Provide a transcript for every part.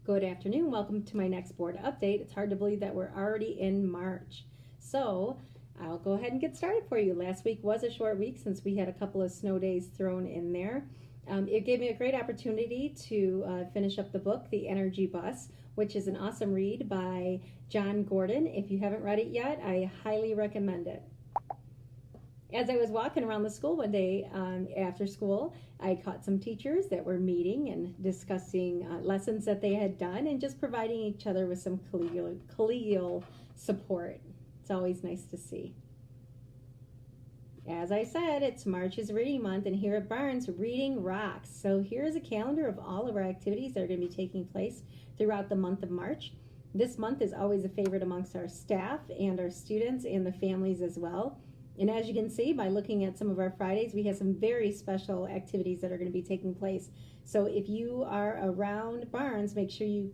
Good afternoon. Welcome to my next board update. It's hard to believe that we're already in March. So I'll go ahead and get started for you. Last week was a short week since we had a couple of snow days thrown in there. It gave me a great opportunity to finish up the book, The Energy Bus, which is an awesome read by John Gordon. If you haven't read it yet, I highly recommend it. As I was walking around the school one day after school, I caught some teachers that were meeting and discussing lessons that they had done and just providing each other with some collegial support. It's always nice to see. As I said, it's March's reading month, and here at Barnes, reading rocks. So here's a calendar of all of our activities that are going to be taking place throughout the month of March. This month is always a favorite amongst our staff and our students and the families as well. And as you can see by looking at some of our Fridays, we have some very special activities that are going to be taking place. So if you are around Barnes, make sure you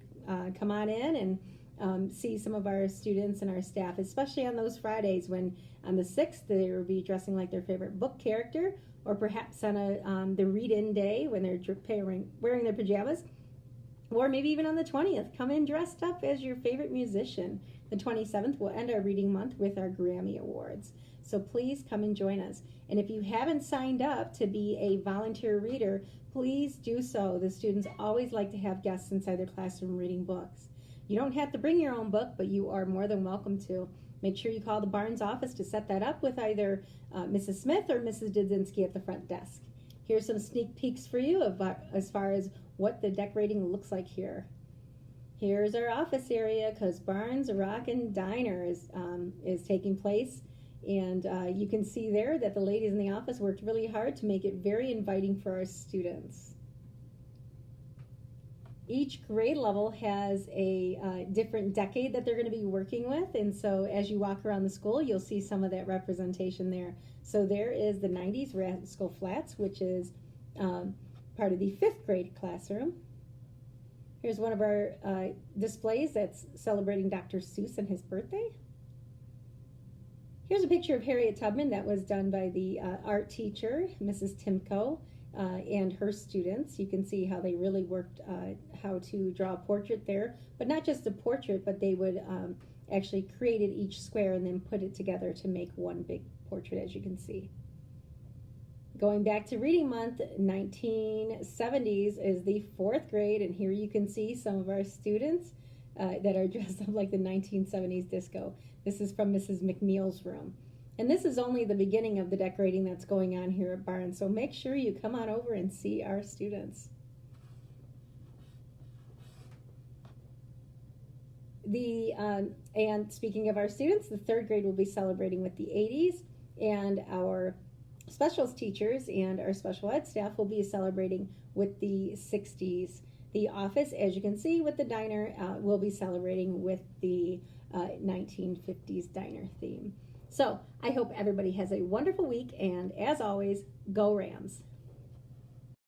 come on in and see some of our students and our staff, especially on those Fridays when on the 6th they will be dressing like their favorite book character, or perhaps on the read-in day when they're wearing their pajamas, or maybe even on the 20th, come in dressed up as your favorite musician. The 27th will end our reading month with our Grammy Awards. So please come and join us. And if you haven't signed up to be a volunteer reader, please do so. The students always like to have guests inside their classroom reading books. You don't have to bring your own book, but you are more than welcome to. Make sure you call the Barnes office to set that up with either Mrs. Smith or Mrs. Dudzinski at the front desk. Here's some sneak peeks for you as far as what the decorating looks like here. Here's our office area because Barnes Rockin' Diner is taking place. And you can see there that the ladies in the office worked really hard to make it very inviting for our students. Each grade level has a different decade that they're going to be working with, and so as you walk around the school, you'll see some of that representation there. So there is the 90s Rascal Flats, which is part of the 5th grade classroom. Here's one of our displays that's celebrating Dr. Seuss and his birthday. Here's a picture of Harriet Tubman that was done by the art teacher, Mrs. Timko, and her students. You can see how they really worked how to draw a portrait there, but not just a portrait, but they would actually created each square and then put it together to make one big portrait, as you can see. Going back to reading month, 1970s is the 4th grade, and here you can see some of our students that are dressed up like the 1970s disco. This is from Mrs. McNeil's room. And this is only the beginning of the decorating that's going on here at Barnes, so make sure you come on over and see our students. And speaking of our students, the 3rd grade will be celebrating with the 80s, and our specials teachers and our special ed staff will be celebrating with the 60s. The office, as you can see with the diner, will be celebrating with the 1950s diner theme. So I hope everybody has a wonderful week, and as always, go Rams.